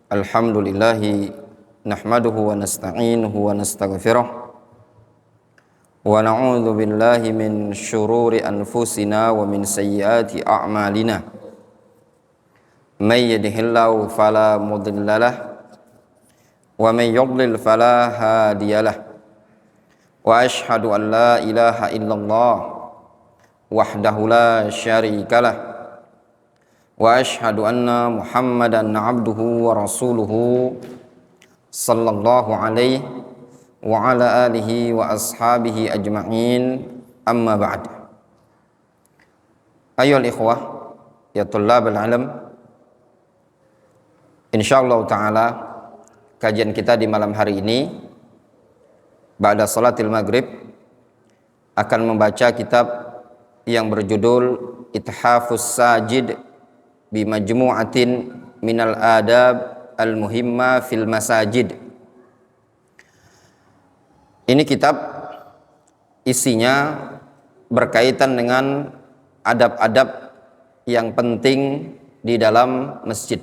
Alhamdulillahi nahmaduhu wa nasta'inuhu wa nastaghfiruh wa na'udzu billahi min syururi anfusina wa min sayyiati a'malina. May yahdihillahu fala mudhillalah wa may yudlil fala hadiyalah. Wa asyhadu an la ilaha illallah wahdahu la syarikalah wa asyhadu anna Muhammadan abduhu wa rasuluhu sallallahu alaihi wa ala alihi wa ashabihi ajma'in, amma ba'd. Ayyuhal ikhwah ya tullabal ilm, insyaallah ta'ala kajian kita di malam hari ini ba'da salatil maghrib akan membaca kitab yang berjudul Ithafus Sajid bi majmu'atin minal adab al-muhimma fil masajid. Ini kitab isinya berkaitan dengan adab-adab yang penting di dalam masjid.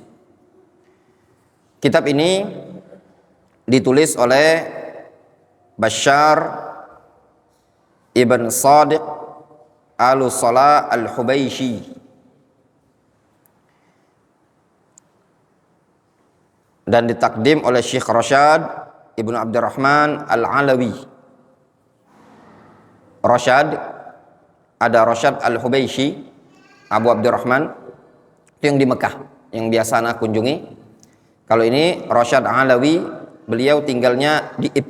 Kitab ini ditulis oleh Bashar ibn Sadiq al-Salah al-Hubayshi dan ditakdim oleh Syekh Rashad Ibnu Abdurrahman Al-Alawi. Rashad, ada Rashad Al-Hubayshi, Abu Abdurrahman, itu yang di Mekah, yang biasa anak kunjungi. Kalau ini Rashad Alawi, beliau tinggalnya di Ib.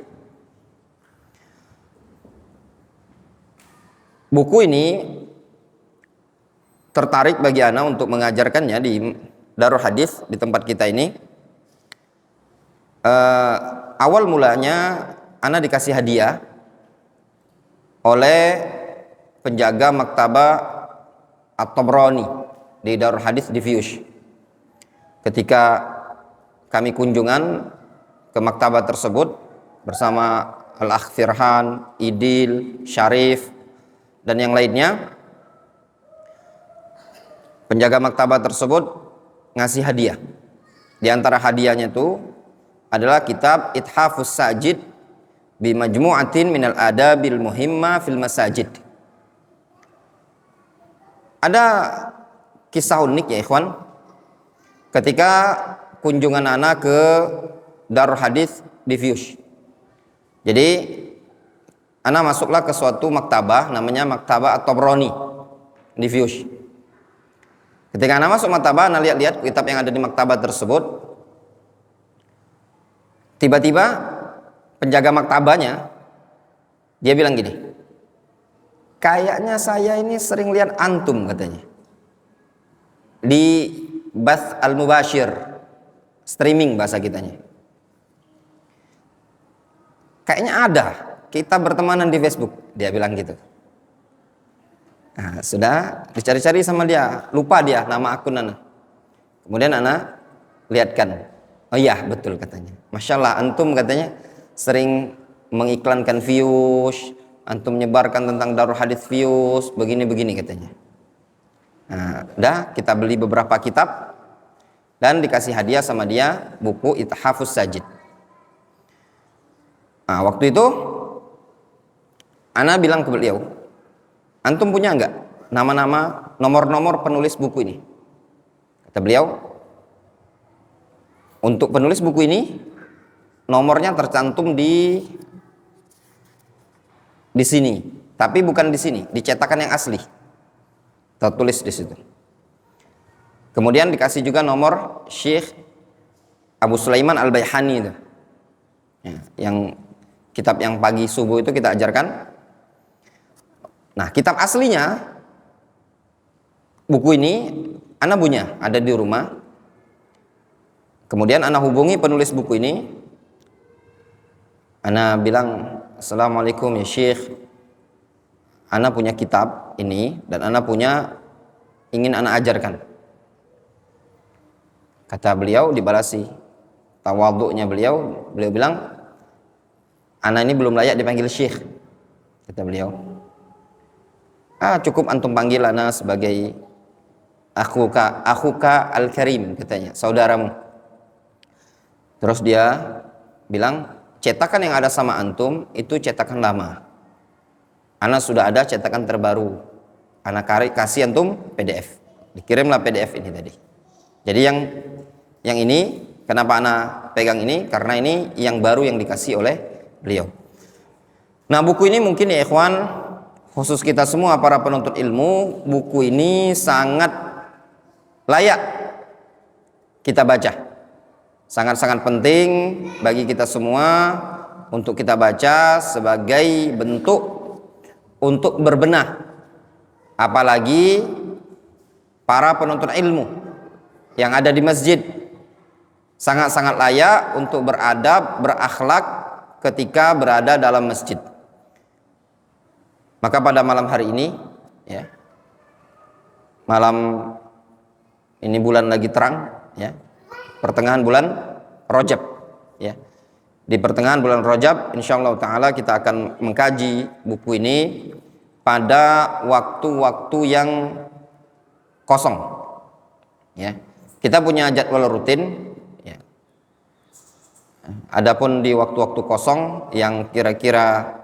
Buku ini tertarik bagi ana untuk mengajarkannya di Darul Hadis di tempat kita ini. Awal mulanya ana dikasih hadiah oleh penjaga maktabah At-Tabrani di Darul Hadis di Fiyush. Ketika kami kunjungan ke maktabah tersebut bersama Al-Akh Firhan, Idil, Syarif, dan yang lainnya, penjaga maktabah tersebut ngasih hadiah. Di antara hadiahnya itu adalah kitab Ithafus Sajid bi majmu'atin minal adabil muhimma fil masajid. Ada kisah unik ya ikhwan, ketika kunjungan anak ke Darul Hadis di Fiyush. Jadi anak masuklah ke suatu maktabah namanya Maktabah At-Tabrani di Fiyush. Ketika anak masuk maktabah, anak lihat-lihat kitab yang ada di maktabah tersebut. Tiba-tiba penjaga maktabahnya dia bilang gini, kayaknya saya ini sering lihat antum, katanya, di Bath Al-Mubashir, streaming bahasa kitanya. Kayaknya ada, kita bertemanan di Facebook, dia bilang gitu. Nah, sudah dicari-cari sama dia, lupa dia nama akun anak. Kemudian anak lihatkan, oh iya betul, katanya. Masya Allah, antum, katanya, sering mengiklankan Fiyush, antum menyebarkan tentang Darul Hadis Fiyush, begini-begini, katanya. Nah, udah kita beli beberapa kitab dan dikasih hadiah sama dia buku Ithafus Sajid. Nah, waktu itu ana bilang ke beliau, antum punya enggak nama-nama, nomor-nomor penulis buku ini? Kata beliau, untuk penulis buku ini nomornya tercantum di sini, tapi bukan di sini, di cetakan yang asli, tertulis di situ. Kemudian dikasih juga nomor Syekh Abu Sulaiman Al-Baihani itu, ya, yang kitab yang pagi subuh itu kita ajarkan. Nah, kitab aslinya buku ini ana punya, ada di rumah. Kemudian ana hubungi penulis buku ini. Ana bilang, assalamualaikum ya Syekh, ana punya kitab ini dan ana punya, ingin ana ajarkan. Kata beliau, dibalasi tawadhu'nya beliau bilang, ana ini belum layak dipanggil Syekh, kata beliau. Cukup antum panggil ana sebagai akhuka al-karim, katanya, saudaramu. Terus dia bilang, cetakan yang ada sama antum itu cetakan lama. Ana sudah ada cetakan terbaru. Ana kasih antum PDF. Dikirimlah PDF ini tadi. Jadi yang ini kenapa ana pegang ini? Karena ini yang baru yang dikasih oleh beliau. Nah, buku ini mungkin ya ikhwan, khusus kita semua para penuntut ilmu, buku ini sangat layak kita baca. Sangat-sangat penting bagi kita semua untuk kita baca sebagai bentuk untuk berbenah. Apalagi para penuntut ilmu yang ada di masjid, sangat-sangat layak untuk beradab, berakhlak ketika berada dalam masjid. Maka pada malam hari ini, ya, malam ini bulan lagi terang, ya, pertengahan bulan Rajab, ya. Di pertengahan bulan Rajab, insyaallah taala kita akan mengkaji buku ini pada waktu-waktu yang kosong, ya. Kita punya jadwal rutin, ya. Adapun di waktu-waktu kosong yang kira-kira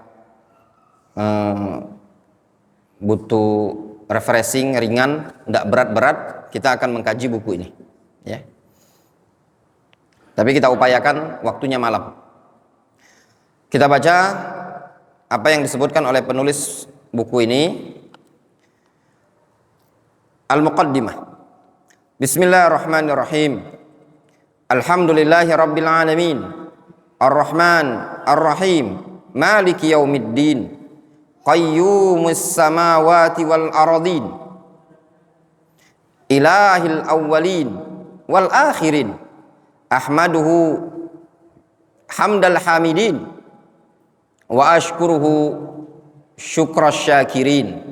butuh refreshing, ringan, tidak berat-berat, kita akan mengkaji buku ini, ya. Tapi kita upayakan waktunya malam. Kita baca apa yang disebutkan oleh penulis buku ini. Al-Muqaddimah. Bismillahirrahmanirrahim. Alhamdulillahi rabbil alamin. Ar-Rahman Ar-Rahim. Maliki yaumiddin. Qayyumus samawati wal aradin. Ilahil awwalin wal akhirin. Ahmaduhu hamdal hamidin wa ashkuruhu syukras syakirin.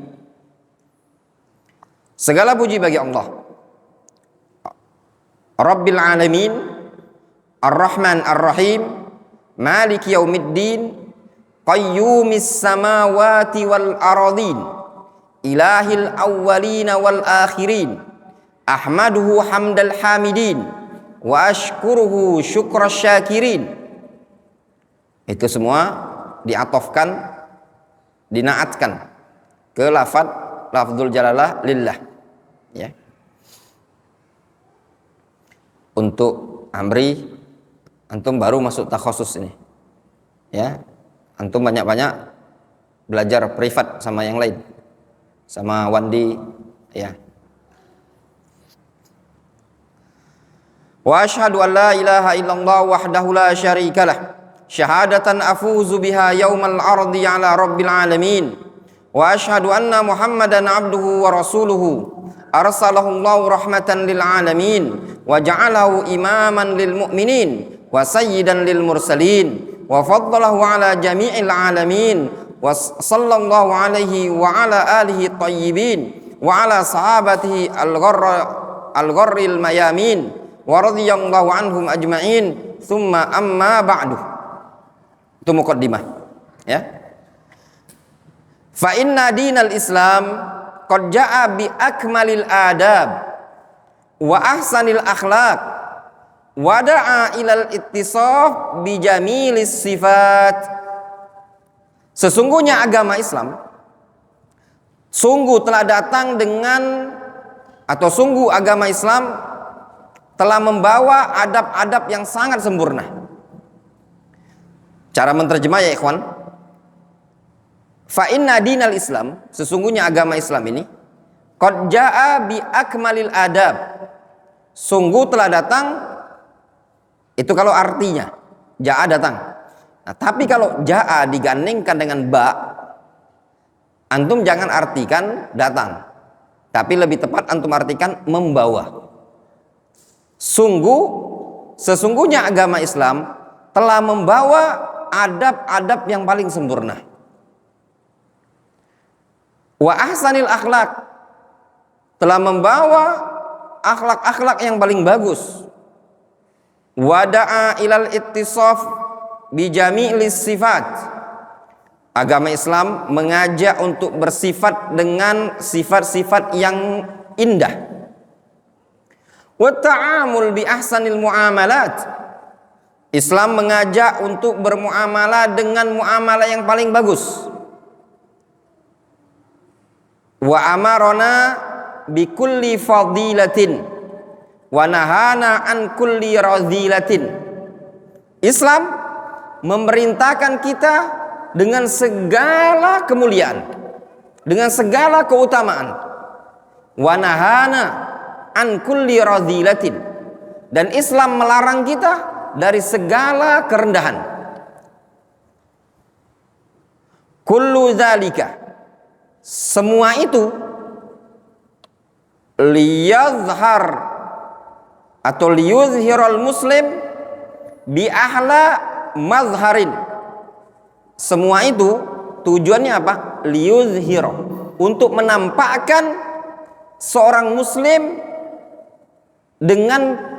Segala puji bagi Allah, Rabbil alamin, Ar-Rahman Ar-Rahim, Maliki yaumiddin, Qayyumis samawati wal aradin, Ilahil awwalin wal akhirin. Ahmaduhu hamdal hamidin wa ashkuruhu syukras syakirin. Itu semua diatofkan, dinaatkan ke lafzul jalalah lillah, ya. Untuk amri, antum baru masuk takhasus ini, ya. Antum banyak-banyak belajar privat sama yang lain, sama Wandi, ya. Wa asyhadu an la ilaha illallah wahdahu la syarikalah syahadatan afuzu biha yaumal ardi ala rabbil alamin. Wa asyhadu anna Muhammadan abduhu wa rasuluhu arsalahu Allahu rahmatan lil alamin wa ja'alahu imaman lil mu'minin wa sayyidan lil mursalin wa faddalahu ala jami'il alamin wa sallallahu alaihi wa ala alihi tayyibin wa ala sahabatihi al-gharril mayamin wa radhiyallahu anhum ajma'in thumma amma ba'du. Itu muqaddimah, ya. Fa inna dinal Islam qad jaa bi akmalil adab wa ahsanil akhlaq wa da'a ilal ittisaf bi jamilis sifat. Sesungguhnya agama Islam sungguh telah datang dengan, atau sungguh agama Islam telah membawa adab-adab yang sangat sempurna. Cara menterjemah ya ikhwan, fa inna dinal Islam, sesungguhnya agama Islam ini, qad jaa bi akmalil adab, sungguh telah datang, itu kalau artinya jaa datang. Nah, tapi kalau jaa digandengkan dengan ba, antum jangan artikan datang, tapi lebih tepat antum artikan membawa. Sesungguhnya agama Islam telah membawa adab-adab yang paling sempurna. Wa ahsanil akhlak, telah membawa akhlak-akhlak yang paling bagus. Wa da'a ilal ittisaf bi jami'lis sifat, agama Islam mengajak untuk bersifat dengan sifat-sifat yang indah. Wa ta'amul bi ahsanil muamalat, Islam mengajak untuk bermuamalah dengan muamalah yang paling bagus. Wa amarona bi kulli fadilatin wa nahana an kulli radhilatin. Islam memerintahkan kita dengan segala kemuliaan, dengan segala keutamaan. Wa nahana an kulli radhilatin. Dan Islam melarang kita dari segala kerendahan. Kullu dzalika, semua itu liyazhar atau liyuzhirul muslim bi ahla mazharin. Semua itu tujuannya apa? Liyuzhir, untuk menampakkan seorang muslim dengan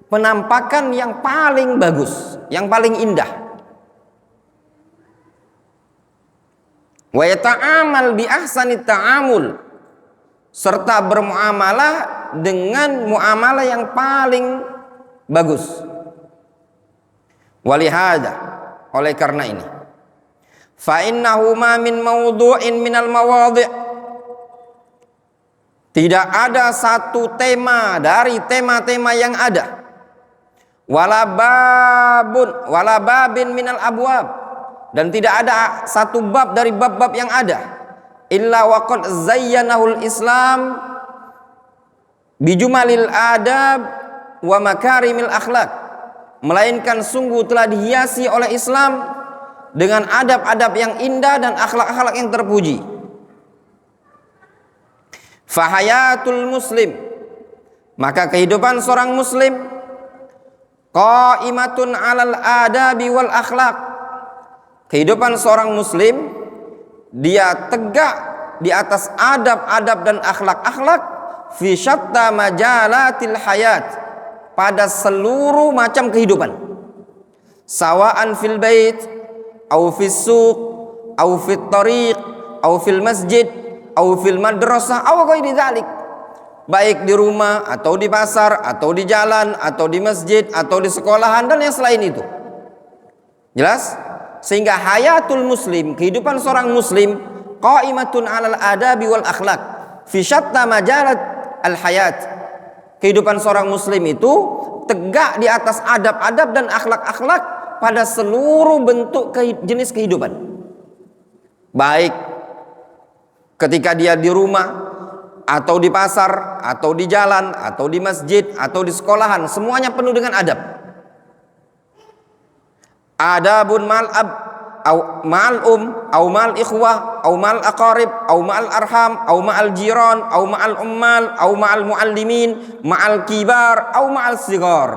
penampakan yang paling bagus, yang paling indah. Wa yata'amal bi ahsanit ta'amul, serta bermuamalah dengan muamalah yang paling bagus. Walihada, oleh karena ini, fa innahu ma min mawdu'in minal mawadhi', tidak ada satu tema dari tema-tema yang ada, wala babin minal abwab, dan tidak ada satu bab dari bab-bab yang ada, illa waqad zayyanahul Islam bijumalil adab wa makarimil akhlak, melainkan sungguh telah dihiasi oleh Islam dengan adab-adab yang indah dan akhlak-akhlak yang terpuji. Fahayatul muslim, maka kehidupan seorang muslim qaimatun 'alal adabi wal akhlaq. Kehidupan seorang muslim, dia tegak di atas adab-adab dan akhlak-akhlak fi syatta majalatil hayat, pada seluruh macam kehidupan. Sawa'an fil bait au fis suq au fit tariq au fil masjid au fil madrasah au ghairi dzalik. Baik di rumah atau di pasar atau di jalan atau di masjid atau di sekolahan dan yang selain itu. Jelas? Sehingga hayatul muslim, kehidupan seorang muslim, qaimatun 'alal adabi wal akhlak fi syatta majalat al hayat. Kehidupan seorang muslim itu tegak di atas adab-adab dan akhlak-akhlak pada seluruh bentuk jenis kehidupan. Baik ketika dia di rumah atau di pasar, atau di jalan, atau di masjid, atau di sekolahan, semuanya penuh dengan adab. Adabun ma'al ab, au ma'al au ma'al ikhwah, au ma'al aqarib, au ma'al arham, au ma'al jiran, au ma'al ummal, au ma'al muallimin, ma'al kibar, au ma'al sigar.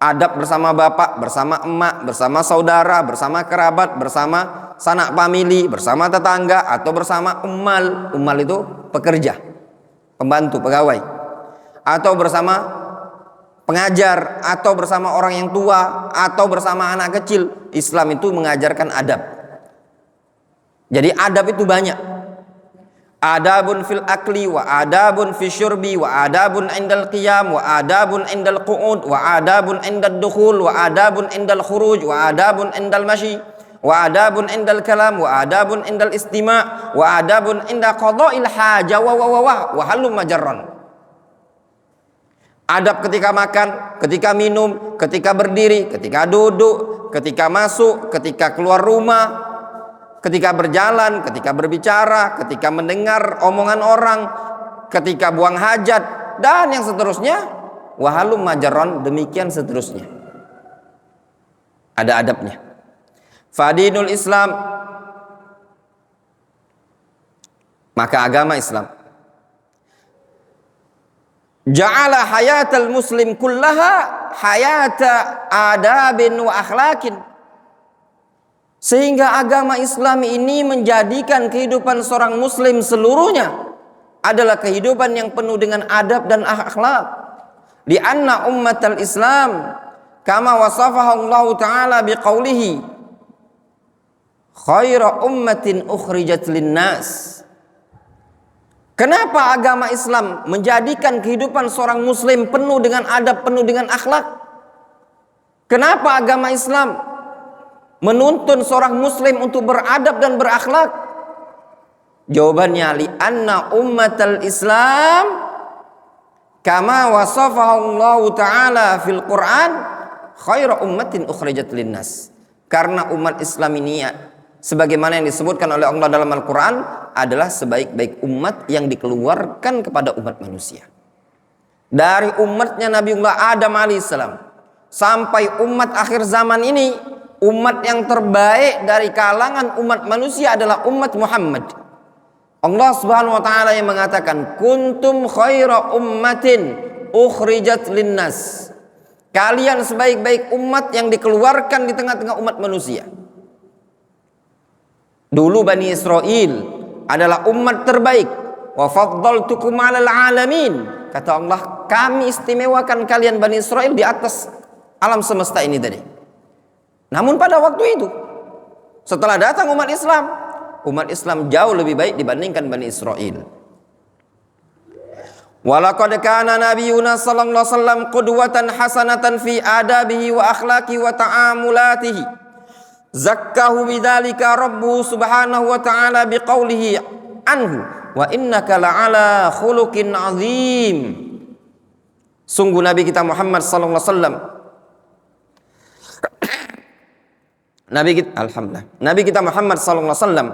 Adab bersama bapak, bersama emak, bersama saudara, bersama kerabat, bersama sanak famili, bersama tetangga, atau bersama ummal. Ummal itu pekerja, pembantu, pegawai, atau bersama pengajar, atau bersama orang yang tua, atau bersama anak kecil. Islam itu mengajarkan adab. Jadi adab itu banyak. Adabun fil akli, wa adabun fi syurbi, wa adabun indal qiyam, wa adabun indal qu'ud, wa adabun indal dukhul, wa adabun indal khuruj, wa adabun indal mashi, wa adabun indal kalam, wa adabun indal istima', wa adabun inda qada'il haja wa halum majarran. Adab ketika makan, ketika minum, ketika berdiri, ketika duduk, ketika masuk, ketika keluar rumah, ketika berjalan, ketika berbicara, ketika mendengar omongan orang, ketika buang hajat, dan yang seterusnya. Wahalum majarron, demikian seterusnya. Ada adabnya. Fadinul Islam, maka agama Islam ja'ala hayatal muslim kullaha hayata adabin wa akhlaqin. Sehingga agama Islam ini menjadikan kehidupan seorang muslim seluruhnya adalah kehidupan yang penuh dengan adab dan akhlak. Di anna ummatal Islam kama wasafahu Allah Ta'ala biqaulihi khaira ummatin ukhrijat linnas. Kenapa agama Islam menjadikan kehidupan seorang muslim penuh dengan adab, penuh dengan akhlak? Kenapa agama Islam menuntun seorang muslim untuk beradab dan berakhlak? Jawabannya, li anna ummatal Islam kama wasafahu Allah Ta'ala fil Quran khairu ummatin ukhrijat linnas. Karena umat Islam ini sebagaimana yang disebutkan oleh Allah dalam Al-Quran adalah sebaik-baik umat yang dikeluarkan kepada umat manusia. Dari umatnya Nabiullah Adam alaihissalam sampai umat akhir zaman ini, umat yang terbaik dari kalangan umat manusia adalah umat Muhammad. Allah Subhanahu wa taala yang mengatakan, kuntum khaira ummatin ukhrijat linnas. Kalian sebaik-baik umat yang dikeluarkan di tengah-tengah umat manusia. Dulu Bani Israel adalah umat terbaik. Wa faddaltukum 'alal 'alamin. Kata Allah, kami istimewakan kalian Bani Israel di atas alam semesta ini tadi. Namun pada waktu itu, setelah datang umat Islam jauh lebih baik dibandingkan Bani Israel. Walaqad kana nabiyuna sallallahu alaihi wasallam qudwatan hasanatan fi adabihi wa akhlaqi wa ta'amulatihi. Zakkahu bidzalika rabbuhu subhanahu wa ta'ala biqaulihi anhu wa innaka la'ala khuluqin azim. Sungguh Nabi kita Muhammad sallallahu alaihi wasallam, Nabi kita Muhammad sallallahu alaihi wasallam,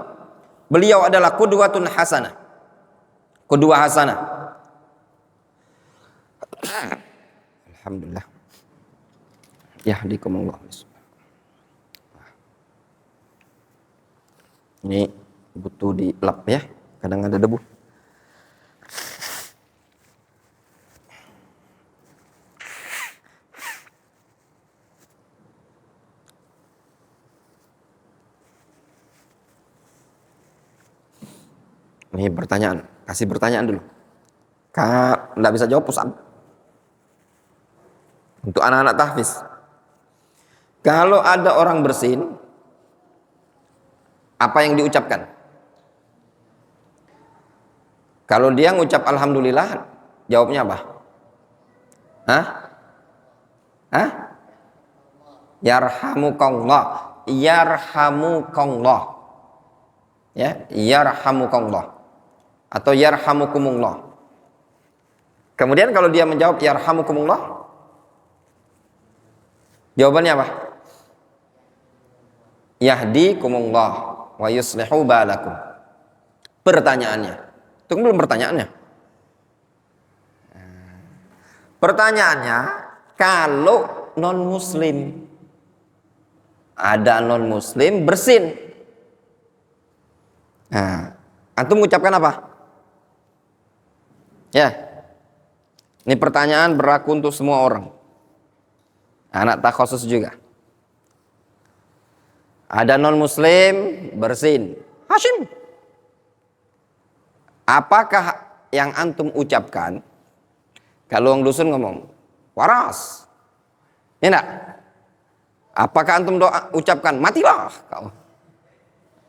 beliau adalah qudwatun hasanah. Qudwah hasanah. Alhamdulillah. Yahdikumullah. Ini butuh dilap ya, kadang ada debu. Ini pertanyaan, kasih pertanyaan dulu. Nggak bisa jawab, pusat. Untuk anak-anak tahfiz, kalau ada orang bersin, apa yang diucapkan? Kalau dia ngucap alhamdulillah, jawabnya apa? Hah? Yarhamukallah. Yarhamukallah. Ya, yarhamukallah atau yarhamukumullah. Kemudian kalau dia menjawab yarhamukumullah, jawabannya apa? Yahdikumullah wa yuslihu balakum. Pertanyaannya, itu belum pertanyaannya. Pertanyaannya, kalau non muslim, ada non muslim bersin, nah, antum mengucapkan apa? Ya, ini pertanyaan berlaku untuk semua orang. Anak takhusus juga. Ada non muslim bersin, Hashim. Apakah yang antum ucapkan? Kalau orang dusun ngomong waras, ya enggak? Apakah antum ucapkan matilah kau?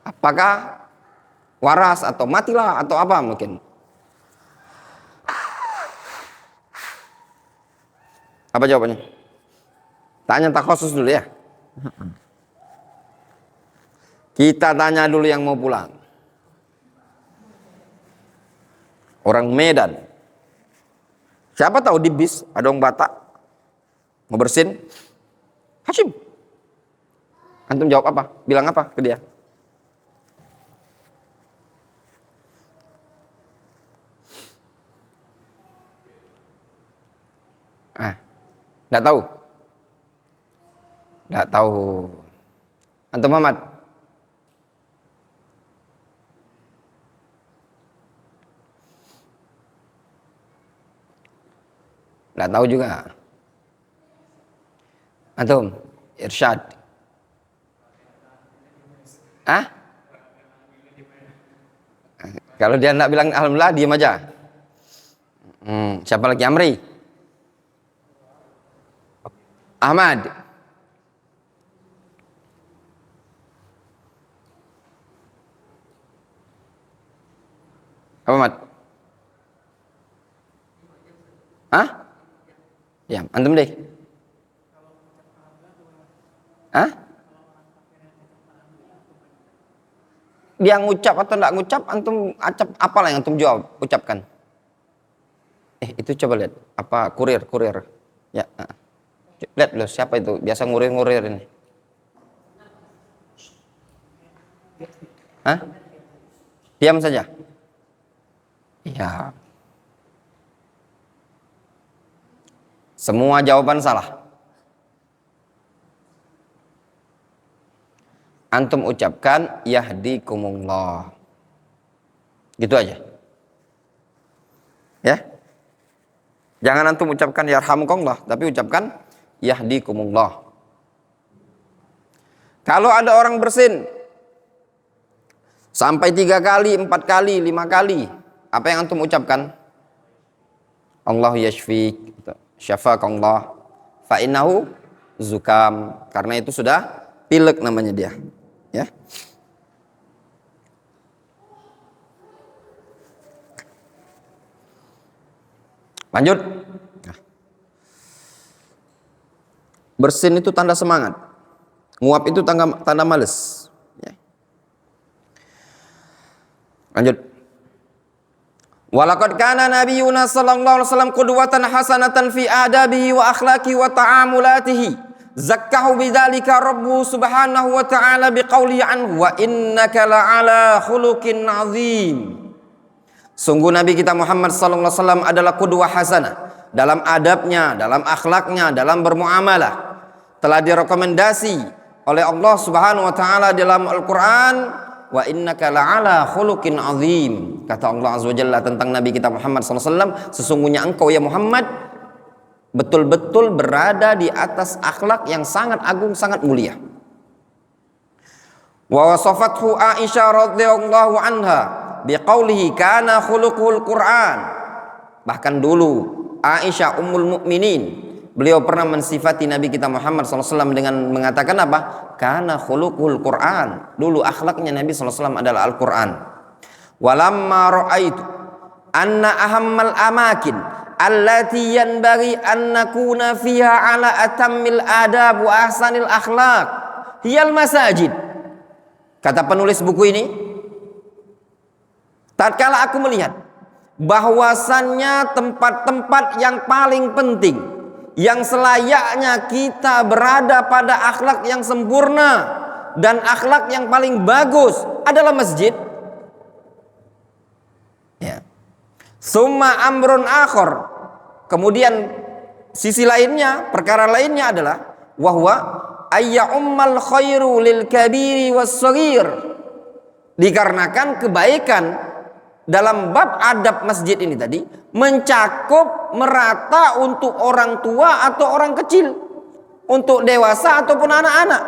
Apakah waras atau matilah atau apa mungkin? Apa jawabannya? Tanya takhusus dulu ya. Kita tanya dulu yang mau pulang. Orang Medan. Siapa tahu di bis ada orang Batak mau bersin, Hashim. Antum jawab apa? Bilang apa ke dia? Nggak tahu? Nggak tahu. Antum Muhammad? Nggak tahu juga. Antum? Irsyad? Kalau dia nggak bilang alhamdulillah, diam aja. Siapa lagi? Amri? Ahmad? Apa Mat? Ya, antum deh. Hah? Dia ngucap atau enggak ngucap, antum apalah yang antum jawab, ucapkan. Itu coba lihat, apa kurir. Ya. Lihat loh, siapa itu? Biasa ngurir ini. Hah? Diam saja. Ya. Semua jawaban salah. Antum ucapkan yahdikumullah. Gitu aja. Ya. Jangan antum ucapkan yarhamukallah, tapi ucapkan yahdikumullah. Kalau ada orang bersin sampai 3 kali, 4 kali, 5 kali, apa yang antum ucapkan? Allah yashfik, syafakallah, fa innahu zukam. Karena itu sudah pilek namanya dia. Ya. Lanjut. Bersin itu tanda semangat. Nguap itu tanda males. Ya. Lanjut. Walaqad kana nabiyuna sallallahu alaihi wasallam qudwatan hasanatan fi adabihi wa akhlaqi wa ta'amulatihi. Zakkahu bidzalika rabbu subhanahu wa ta'ala biqauli anhu wa innaka la'ala khuluqin 'azim. Sungguh Nabi kita Muhammad sallallahu alaihi wasallam adalah qudwah hasanah dalam adabnya, dalam akhlaknya, dalam bermuamalah. Telah direkomendasi oleh Allah Subhanahu wa taala dalam Al-Qur'an, wa innaka la'ala khuluqin 'azim. Kata Allah Azza wa Jalla tentang Nabi kita Muhammad sallallahu alaihi wasallam, sesungguhnya engkau ya Muhammad betul-betul berada di atas akhlak yang sangat agung, sangat mulia. Wa wasafathu Aisyah radhiyallahu anha biqaulihi kana khuluqul Qur'an. Bahkan dulu Aisyah ummul mukminin, beliau pernah mensifati Nabi kita Muhammad SAW dengan mengatakan apa? Kana khuluqul Qur'an. Dulu akhlaknya Nabi SAW adalah Al-Quran. Walamma ra'aitu anna ahammal amakin allati yanbaghi an nakuna fiha ala atammil adab wa ahsanil akhlaq hiyal masajid. Kata penulis buku ini, tatkala aku melihat bahwasannya tempat-tempat yang paling penting, yang selayaknya kita berada pada akhlak yang sempurna dan akhlak yang paling bagus adalah masjid. Ya. Summa amrun akhar. Kemudian sisi lainnya, perkara lainnya adalah wahwa ayya ummal khairu lil kabiri was saghir. Dikarenakan kebaikan dalam bab adab masjid ini tadi mencakup merata untuk orang tua atau orang kecil, untuk dewasa ataupun anak-anak.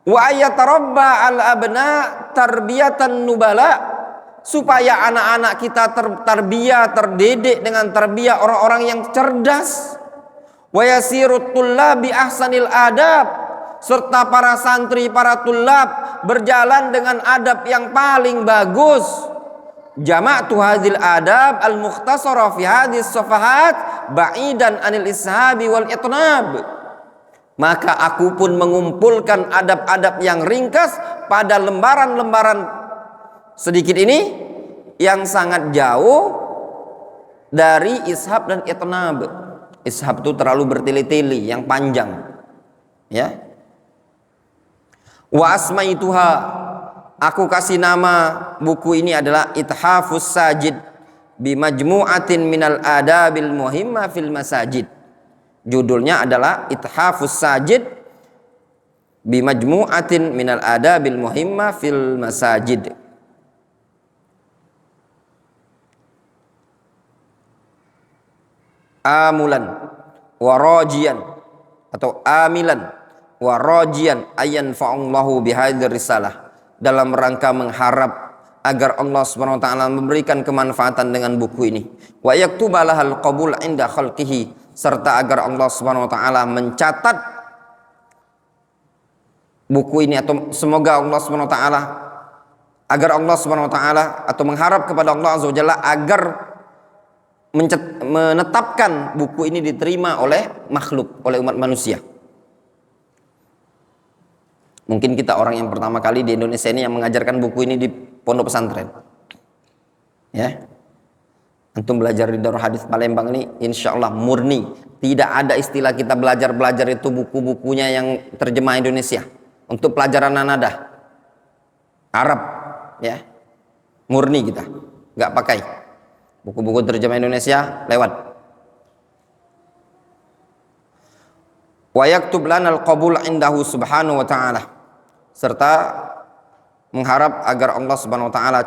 Wa ayatarabba al abna tarbiyatan nubala, supaya anak-anak kita terdidik dengan tarbiyah orang-orang yang cerdas. Wa yasirut tullabi ahsanil adab, serta para santri, para tullab berjalan dengan adab yang paling bagus. Jama'tu hadhil adab al-mukhtasara fi hadhis safahat ba'idan anil ishabi wal itnab. Maka aku pun mengumpulkan adab-adab yang ringkas pada lembaran-lembaran sedikit ini yang sangat jauh dari ishab dan itnab. Ishab itu terlalu bertele-tele, yang panjang. Ya. Wa asmaituha, aku kasih nama buku ini adalah Ithafus Sajid bi majmu'atin minal adabil muhimma fil masajid. Judulnya adalah Ithafus Sajid bi majmu'atin minal adabil muhimma fil masajid. Amulan warajian atau amilan warajian ayan fa'allahu bihadir risalah, dalam rangka mengharap agar Allah Subhanahu wa taala memberikan kemanfaatan dengan buku ini, wa yaktubalahal qabul inda khalqihi, serta agar Allah Subhanahu wa taala mencatat buku ini, atau semoga Allah Subhanahu wa taala, agar Allah Subhanahu wa taala, atau mengharap kepada Allah Azza wa Jalla agar menetapkan buku ini diterima oleh makhluk, oleh umat manusia. Mungkin kita orang yang pertama kali di Indonesia ini yang mengajarkan buku ini di pondok pesantren. Ya, antum belajar di Darul Hadis Palembang ini, insya Allah murni. Tidak ada istilah kita belajar itu buku-bukunya yang terjemah Indonesia untuk pelajaran nanadah Arab, ya, murni kita, nggak pakai buku-buku terjemah Indonesia lewat. Wa yaktub lana al-qabul indahu subhanahu wa ta'ala, serta mengharap agar Allah subhanahu wa ta'ala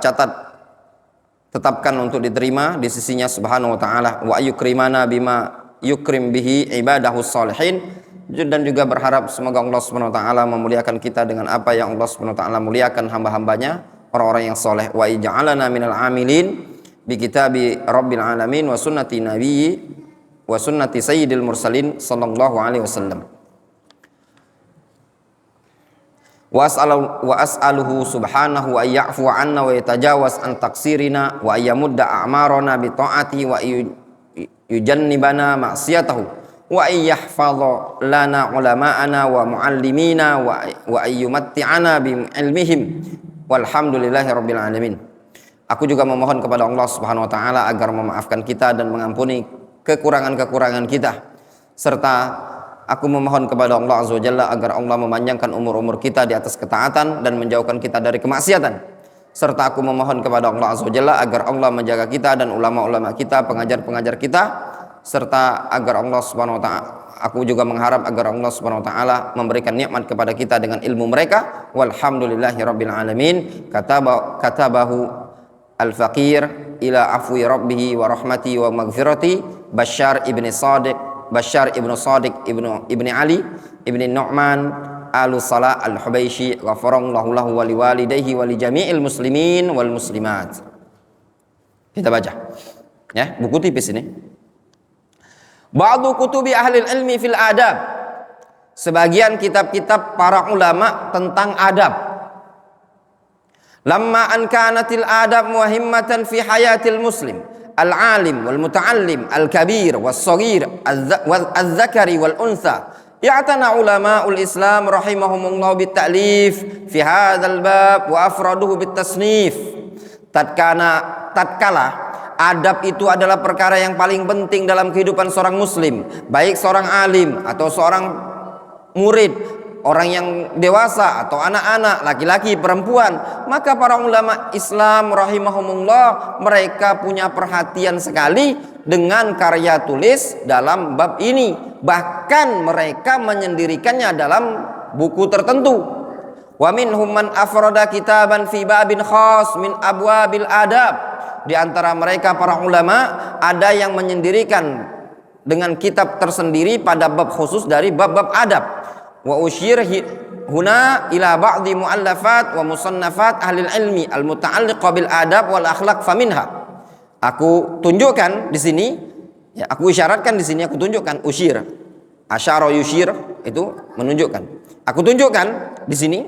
tetapkan untuk diterima di sisinya subhanahu wa ta'ala, wa yukrimana bima yukrim bihi ibadahus salihin, dan juga berharap semoga Allah subhanahu wa ta'ala memuliakan kita dengan apa yang Allah subhanahu wa ta'ala muliakan hamba-hambanya, orang-orang yang soleh. Wa ij'alana minal amilin bi kitabi rabbil alamin wa sunnati nabiyyi wa sunnati sayyidil mursalin sallallahu alaihi wasallam. Wa as'aluhu subhanahu wa ya'fu anna wa yatajawaz an taksirina wa yamudda a'marana bi ta'ati wa yujannibana ma'siyatahu wa yahfadha lana ulama'ana wa muallimina wa ayyumatti'ana bi ilmihim walhamdulillahi rabbil alamin. Aku juga memohon kepada Allah subhanahu wa ta'ala agar memaafkan kita dan mengampuni kekurangan-kekurangan kita, serta aku memohon kepada Allah Azza wa Jalla agar Allah memanjangkan umur-umur kita di atas ketaatan dan menjauhkan kita dari kemaksiatan. Serta aku memohon kepada Allah Azza wa Jalla agar Allah menjaga kita dan ulama-ulama kita, pengajar-pengajar kita, serta agar Allah Subhanahu wa taala, aku juga mengharap agar Allah Subhanahu wa taala memberikan nikmat kepada kita dengan ilmu mereka. Walhamdulillahirabbil alamin. Katabahu al-faqir ila afwi rabbih wa rahmati wa maghfirati Bashar ibn Sadiq ibn Ali ibn Nu'man al-Salah al-Hubayshi ghafarallahu lahu wa liwalidayhi wa li jami'il muslimin wal muslimat. Kita baca ya, buku tipis ini. Ba'du kutubi ahli ilmi fil adab, sebagian kitab-kitab para ulama tentang adab. Lamma an kanatil adab muhimmatan fi hayatil muslim al-alim wal muta'allim al-kabir was-saghir al-zakari wal untha, ya'tana ulama'ul Islam rahimahumullah bit-ta'lif fi hadzal bab wa afraduhu bit-tasnif. Tatkala adab itu adalah perkara yang paling penting dalam kehidupan seorang muslim, baik seorang alim atau seorang murid, orang yang dewasa atau anak-anak, laki-laki, perempuan, maka para ulama Islam rahimahumullah mereka punya perhatian sekali dengan karya tulis dalam bab ini. Bahkan mereka menyendirikannya dalam buku tertentu. Wa minhum man afrada kitaban fi babin khas min abwabil adab. Di antara mereka para ulama ada yang menyendirikan dengan kitab tersendiri pada bab khusus dari bab-bab adab. Wa usyir huna ila ba'di muallafat wa musannafat ahli ilmi al-muta'alliqah bil adab wal akhlaq faminha. Aku tunjukkan di sini, ya, aku isyaratkan di sini, aku tunjukkan usyir. Asyara yusyir itu menunjukkan. Aku tunjukkan di sini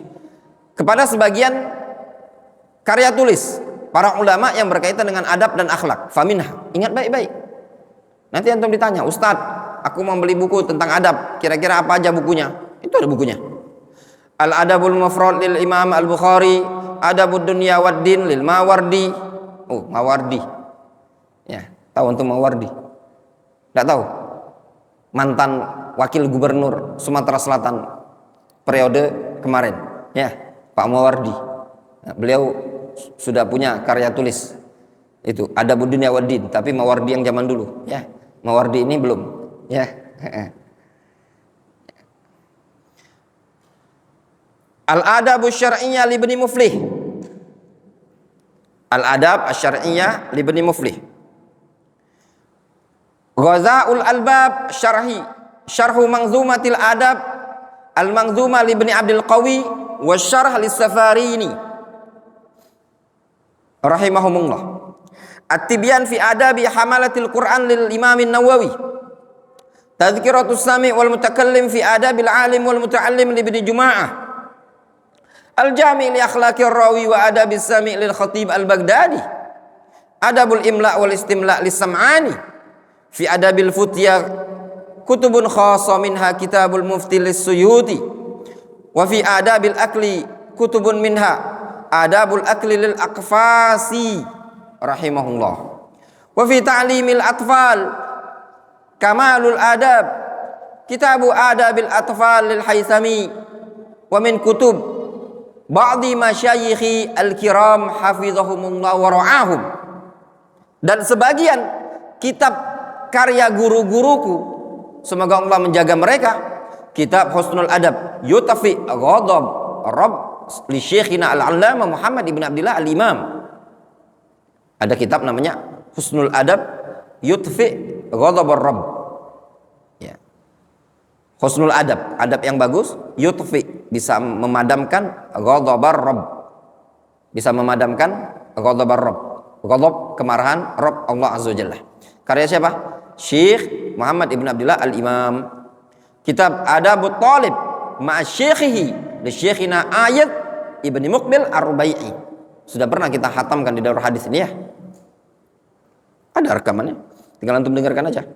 kepada sebagian karya tulis para ulama yang berkaitan dengan adab dan akhlak. Faminha. Ingat baik-baik. Nanti antum ditanya, "Ustadz, aku mau beli buku tentang adab. Kira-kira apa aja bukunya?" Itu ada bukunya. Al-Adabul Mufrad lil Imam Al-Bukhari, Adabud Dunya wad Din lil Mawardi. Oh, Mawardi. Ya, tahu untuk Mawardi? Enggak tahu? Mantan wakil gubernur Sumatera Selatan periode kemarin, ya, Pak Mawardi. Nah, beliau sudah punya karya tulis. Itu Adabud Dunya wad Din, tapi Mawardi yang zaman dulu, ya. Mawardi ini belum, ya. Al-Adab Asy-Syar'iyyah li Ibnu Muflih. Al-Adab Asy-Syar'iyyah li Ibnu Muflih. Ghazaul Albab Syarhu Manzumatil Adab Al-Manzumah li Ibnu Abdul Qawi wa Syarh lis-Safarini rahimahumullah. At-Tibyan fi Adabi Hamalatil Quran lil Imam An-Nawawi. Tadhkiratus Sami' wal Mutakallim fi Adabil Alim wal Muta'allim li Ibnu Juma'ah. Al-Jami' li Akhlaqir Rawi wa Adabis Sami' lil Khatib Al-Baghdadi. Adabul Imla' wal Istimla' lis Sam'ani. Fi Adabil Futya kutubun khassa minha Kitabul Mufti lis Suyuti. Wa fi adabil akli kutubun minha adabul akli lil aqfasi rahimahullah. Wa fi ta'limil atfal kamalul adab kitabu adabil atfal lil Haythami. Wa min kutub ba'di masyayikhi al-kiram hafizahumullah wa ra'ahum. Dan sebagian kitab karya guru-guruku, semoga Allah menjaga mereka, kitab Husnul Adab yutfi ghadab Rabb li Syekhina al-Allamah Muhammad ibn Abdillah al-Imam. Ada kitab namanya Husnul Adab yutfi ghadab Rabb. Ya. Husnul Adab, adab yang bagus, yutfi, bisa memadamkan ghadab Rabb. Bisa memadamkan ghadab Rabb. Ghadab, kemarahan Rabb Allah Azza wa Jalla. Karya siapa? Syekh Muhammad ibn Abdillah al-Imam. Kitab Adabut Talib ma'a syekhihi li Syekhina Ayat ibni Muqbil ar-Rubai'i. Sudah pernah kita khatamkan di daurah hadis ini ya. Ada rekamannya, tinggal antum dengarkan aja.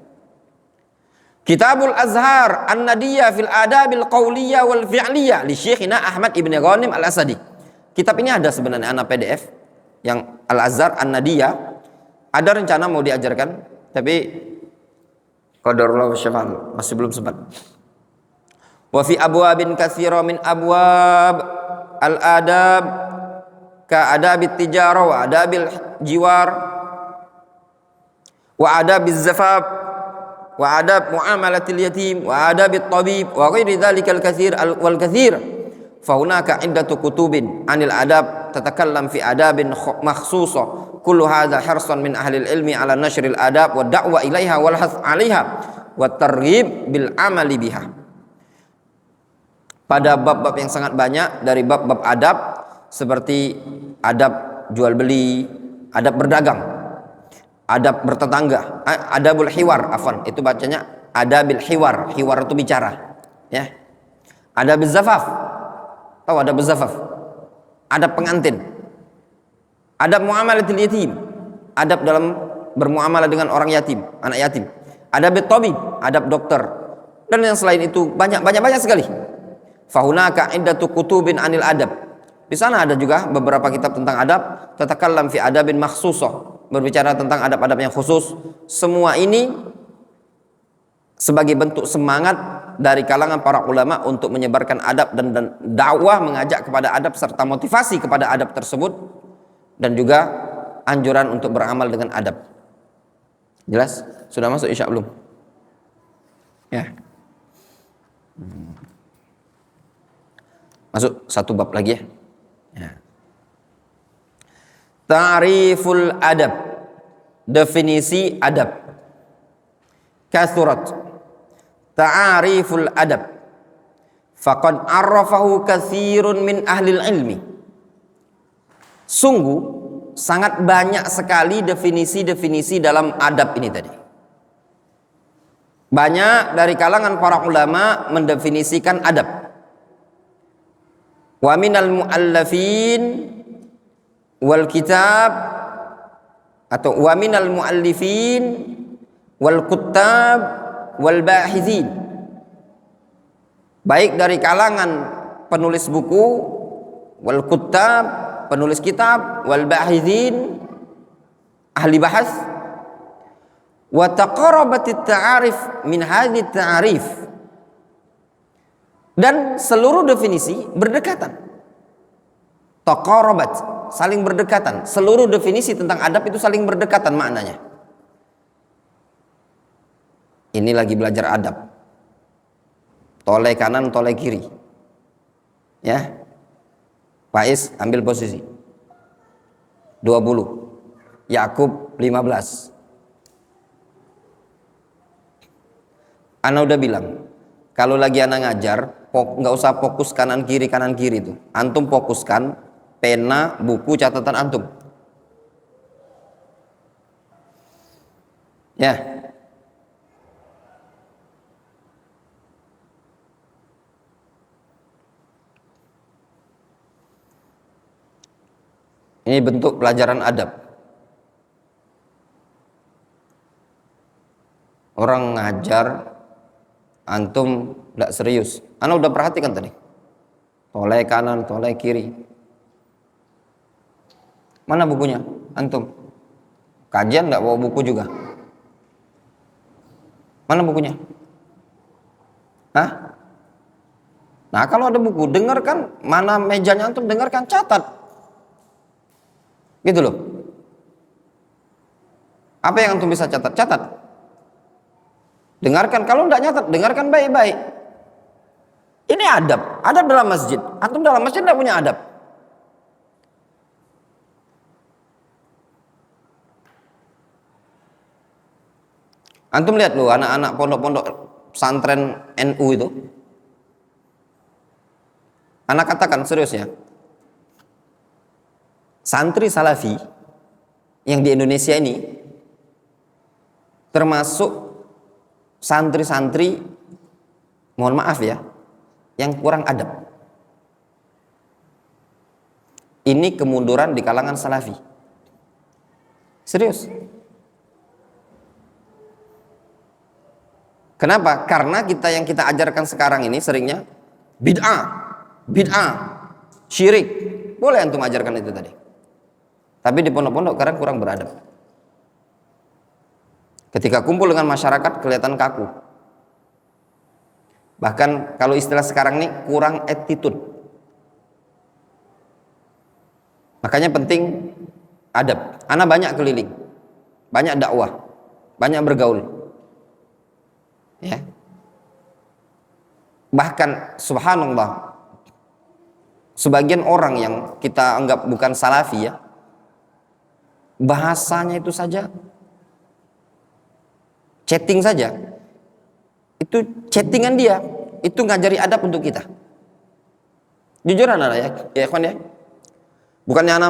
Kitabul Azhar An-Nadiyah fil Adabil Qawliyah wal Fi'liyah li Syekhina Ahmad ibn Ghanim al-Asadi. Kitab ini ada sebenarnya anak PDF yang Al-Azhar An-Nadiyah. Ada rencana mau diajarkan, tapi qadarullah syafa'al, masih belum sempat. Wa fi abwabin katsira min abwab al-adab ka adabit tijarah wa adabil jiwar wa adabiz zafaf wa adab muamalatil yatim wa adabit tabib wa ghairi dzalikal katsir wal katsir. Fa hunaka iddatu kutubin anil adab tatakallam fi adabin makhsusah. Kullu hadza hirsan min ahli ilmi ala nashril adab wa da'wa ilaiha wal hath 'alaiha wa targhib bil amali biha. Pada bab-bab yang sangat banyak dari bab-bab adab, seperti adab jual beli, adab berdagang, adab bertetangga, adabul hiwar, afwan, itu bacanya adabil hiwar. Hiwar itu bicara, ya. Adabuz zafaf. Tahu adabuz zafaf? Adab pengantin. Adab muamalatil yatim, adab dalam bermuamalah dengan orang yatim, anak yatim. Adab tabib, adab dokter. Dan yang selain itu banyak sekali. Fahunaka iddatu kutubin anil adab. Di sana ada juga beberapa kitab tentang adab, tatakallam fi adabin makhsusah, berbicara tentang adab-adab yang khusus. Semua ini sebagai bentuk semangat dari kalangan para ulama untuk menyebarkan adab dan dakwah, mengajak kepada adab serta motivasi kepada adab tersebut, dan juga anjuran untuk beramal dengan adab. Jelas? Sudah masuk isya belum? Ya. Masuk satu bab lagi ya. Ya. Ta'riful adab. Definisi adab. Kathurat ta'ariful adab. Faqad arrafahu katsirun min ahlil ilmi. Sungguh sangat banyak sekali definisi-definisi dalam adab ini tadi. Banyak dari kalangan para ulama mendefinisikan adab. Wa minal muallafin wal kitab, atau wa minal muallifin wal kuttab wal bahithin, baik dari kalangan penulis buku, wal kuttab, penulis kitab, wal bahithin, ahli bahas, wa taqarabatit ta'arif min hadhihi ta'arif, dan seluruh definisi berdekatan. Taqarabat, saling berdekatan. Seluruh definisi tentang adab itu saling berdekatan maknanya. Ini lagi belajar adab. Toleh kanan, toleh kiri. Ya. Faiz ambil posisi 20, Yakub 15. Ana udah bilang, kalau lagi ana ngajar, nggak usah fokus kanan kiri itu. Antum fokuskan pena, buku, catatan antum. Ya. Ini bentuk pelajaran adab. Orang ngajar, antum tidak serius. Ana udah perhatikan tadi. toleh kanan, toleh kiri. Mana bukunya? Antum? Kajian nggak bawa buku juga? Mana bukunya? Hah? Nah kalau ada buku, dengarkan. Mana mejanya antum, dengarkan, catat. Gitu loh. Apa yang antum bisa catat? Catat. Dengarkan. Kalau nggak nyatat, dengarkan baik-baik. Ini adab. Adab dalam masjid. Antum dalam masjid nggak punya adab. Antum lihat loh anak-anak pondok-pondok pesantren NU itu. Anak katakan serius ya. Santri Salafi yang di Indonesia ini termasuk santri-santri, mohon maaf ya, yang kurang adab. Ini kemunduran di kalangan Salafi. Serius. Kenapa? Karena yang kita ajarkan sekarang ini seringnya bid'ah, syirik. Boleh antum ajarkan itu tadi. Tapi di pondok-pondok sekarang kurang beradab. Ketika kumpul dengan masyarakat kelihatan kaku. Bahkan kalau istilah sekarang ini kurang attitude. Makanya penting adab. Ana banyak keliling, banyak dakwah, banyak bergaul. Ya. Bahkan subhanallah, sebagian orang yang kita anggap bukan salafi ya, bahasanya itu saja chatting saja, itu chattingan dia, itu ngajari adab untuk kita. Jujur anak ya, ya kawan ya. Bukannya anak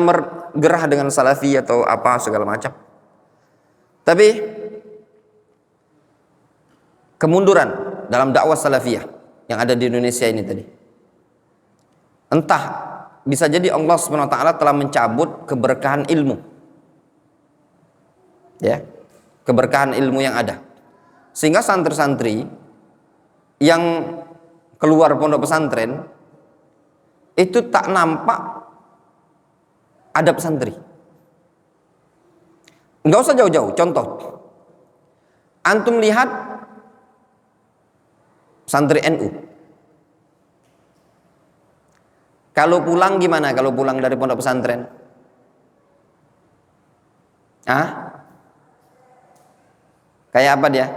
gerah dengan salafi atau apa segala macam. Tapi kemunduran dalam dakwah salafiyah yang ada di Indonesia ini tadi. Entah bisa jadi Allah SWT telah mencabut keberkahan ilmu. Ya. Keberkahan ilmu yang ada. Sehingga santri-santri yang keluar pondok pesantren itu tak nampak adab santri. Enggak usah jauh-jauh, contoh. Antum lihat santri NU. Kalau pulang gimana kalau pulang dari pondok pesantren? Kayak apa dia?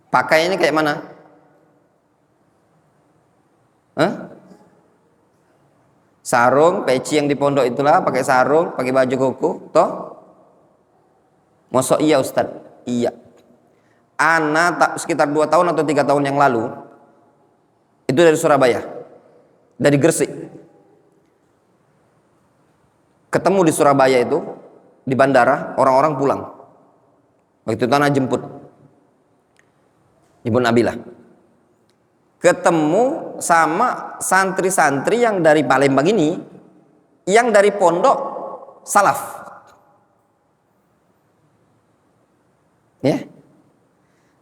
Pakaiannya kayak mana? Sarung, peci yang di pondok itulah, pakai sarung, pakai baju koko, toh? Mosok iya Ustaz? Iya. Ana sekitar 2 tahun atau 3 tahun yang lalu itu dari Surabaya, dari Gresik. Ketemu di Surabaya itu di bandara, orang-orang pulang. Waktu itu Ana jemput Ibu Nabilah. Ketemu sama santri-santri yang dari Palembang ini, yang dari pondok salaf. Ya.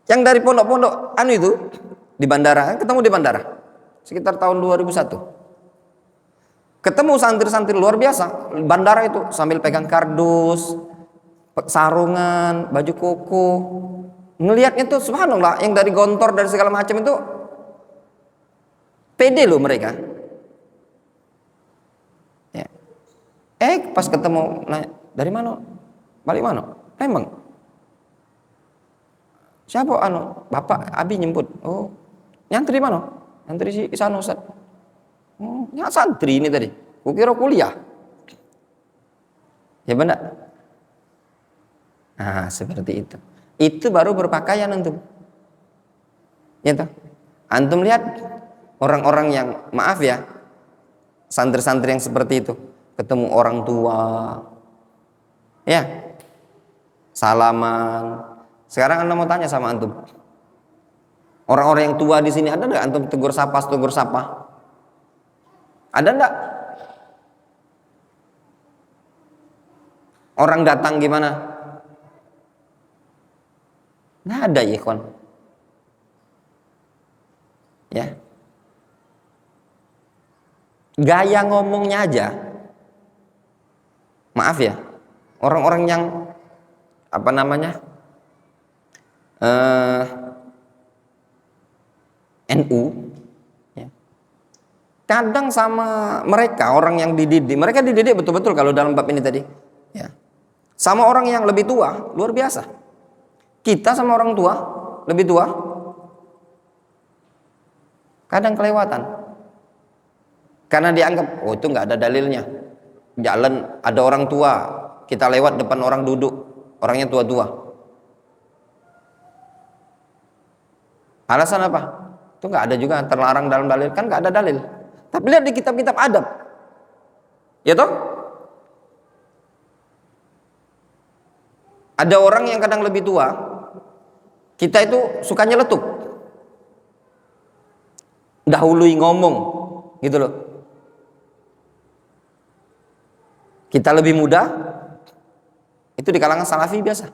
Yang dari pondok-pondok itu di bandara, ketemu di bandara sekitar tahun 2001. Ketemu santri-santri luar biasa bandara itu sambil pegang kardus, sarungan, baju koko. Ngelihatnya tuh subhanallah, yang dari gontor dari segala macam itu pede loh mereka. Ya. Pas ketemu nanya, dari mana? Balik mana? Emang siapa bapak Abi nyebut. Oh, nyantri mana? Nyantri si sana Ustaz. Ya santri ini tadi. Kukira kuliah. Ya benar. Nah, seperti itu. Itu baru berpakaian antum. Ya toh? Antum lihat orang-orang yang maaf ya, santri-santri yang seperti itu, ketemu orang tua. Ya. Salaman. Sekarang Anda mau tanya sama antum. Orang-orang yang tua di sini ada enggak antum tegur sapa? Ada enggak? Orang datang gimana? Nggak ada ya, ikhwan. gaya ngomongnya aja, maaf ya, orang-orang yang apa namanya NU, ya, kadang sama mereka orang yang dididik, mereka dididik betul-betul kalau dalam bab ini tadi, ya, sama orang yang lebih tua luar biasa. Kita sama orang tua lebih tua kadang kelewatan karena dianggap, oh itu nggak ada dalilnya, jalan ada orang tua kita lewat depan orang duduk, orangnya tua-tua, alasan apa? Itu nggak ada juga, terlarang dalam dalil, kan nggak ada dalil. Tapi lihat di kitab-kitab adab, ya toh, ada orang yang kadang lebih tua, kita itu sukanya letup, dahului ngomong gitu loh. Kita lebih muda, itu di kalangan salafi biasa,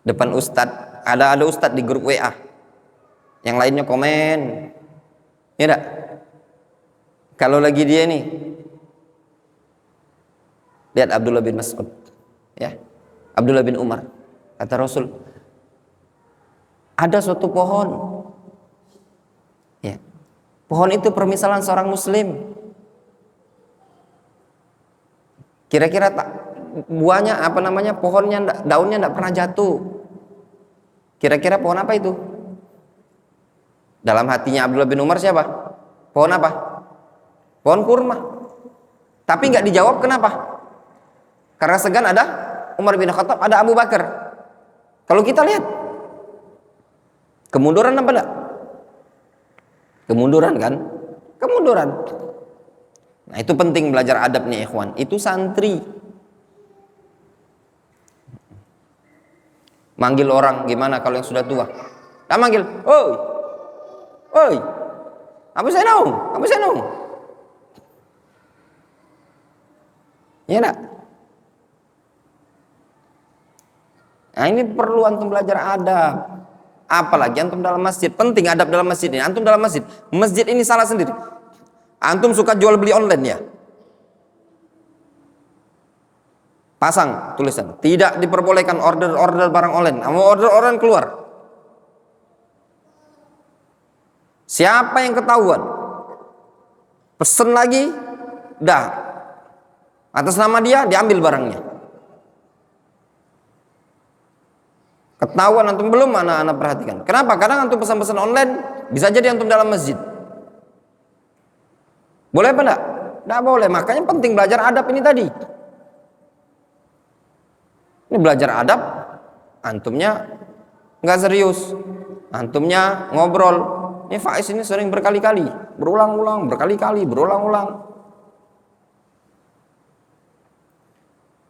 depan ustadz, ada ustadz di grup WA, yang lainnya komen, ya enggak? Kalau lagi dia nih, lihat Abdullah bin Mas'ud, ya, Abdullah bin Umar, kata Rasul, ada suatu pohon, ya, pohon itu permisalan seorang muslim. Kira-kira buahnya apa namanya, pohonnya, daunnya tidak pernah jatuh. Kira-kira pohon apa itu? Dalam hatinya Abdullah bin Umar siapa? Pohon apa? Pohon kurma. Tapi nggak dijawab, kenapa? Karena segan ada Umar bin Khattab, ada Abu Bakar. Kalau kita lihat, kemunduran apa enggak? Kemunduran kan? Kemunduran. Nah itu penting belajar adab nih ikhwan. Itu santri manggil orang gimana kalau yang sudah tua? Tak manggil, oi, oi, apa saya nong, apa saya nong? Ya enggak? Nah ini perlu antum belajar adab. Apalagi antum dalam masjid, penting adab dalam masjid ini. Antum dalam masjid, masjid ini salah sendiri. Antum suka jual beli online ya? Pasang tulisan, tidak diperbolehkan order barang online. Mau order online keluar. Siapa yang ketahuan pesen lagi, dah atas nama dia diambil barangnya. Ketahuan antum belum, anak-anak perhatikan. Kenapa? Kadang antum pesan-pesan online, bisa jadi antum dalam masjid. Boleh apa enggak? Enggak boleh. Makanya penting belajar adab ini tadi. Ini belajar adab, antumnya nggak serius, antumnya ngobrol. Ini Faiz ini sering berkali-kali, berulang-ulang, berkali-kali, berulang-ulang.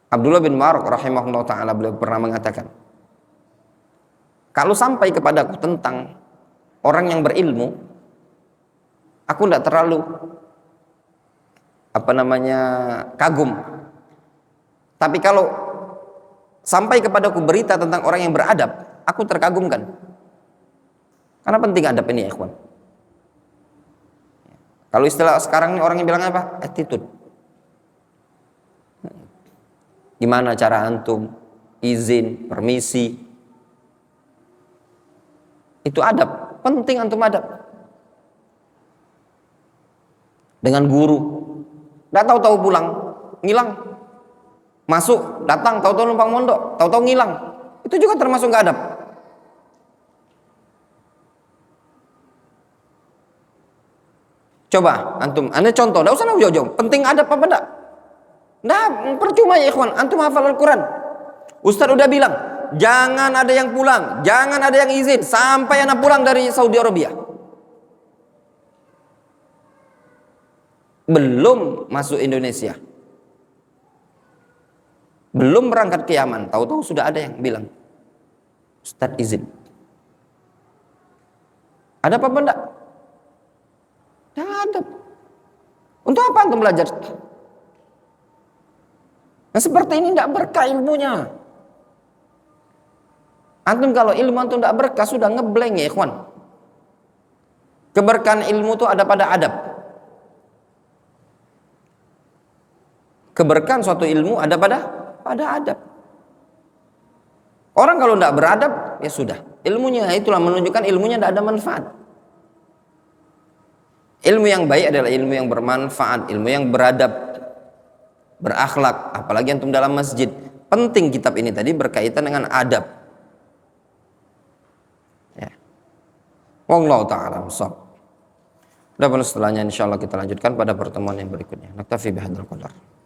Abdullah bin Mubarak rahimahullah ta'ala beliau pernah mengatakan, kalau sampai kepadaku tentang orang yang berilmu, aku tidak terlalu kagum. Tapi kalau sampai kepadaku berita tentang orang yang beradab, aku terkagumkan. Karena penting adab ini ya ikhwan. Kalau istilah sekarang ini orang yang bilang apa? Attitude. Gimana cara antum izin, permisi? Itu adab. Penting antum adab. Dengan guru, nggak tahu-tahu pulang, ngilang. Masuk, datang, tahu-tahu numpang mondok, tahu-tahu ngilang. Itu juga termasuk nggak adab. Coba antum, anda contoh, nggak usah jauh-jauh. Penting adab apa enggak? Nah, percuma ya ikhwan, antum hafal Al-Quran. Ustaz udah bilang, jangan ada yang pulang, jangan ada yang izin sampai anak pulang dari Saudi Arabia. Belum masuk Indonesia, belum berangkat ke Yaman, tahu-tahu sudah ada yang bilang, Ustaz izin. Ada apa enggak? Tidak ada. Untuk apa antum belajar? Nah seperti ini tidak berkah ilmunya. Antum kalau ilmu antum tidak berkah, sudah ngeblank ya ikhwan. Keberkahan ilmu itu ada pada adab. Keberkahan suatu ilmu ada pada adab. Orang kalau tidak beradab, ya sudah. Ilmunya itulah menunjukkan ilmunya tidak ada manfaat. Ilmu yang baik adalah ilmu yang bermanfaat, ilmu yang beradab, berakhlak. Apalagi antum dalam masjid. Penting kitab ini tadi berkaitan dengan adab. Ya. Wallahu ta'ala shawab. Dan setelahnya insyaallah kita lanjutkan pada pertemuan yang berikutnya. Naktafi bihadzal qadar.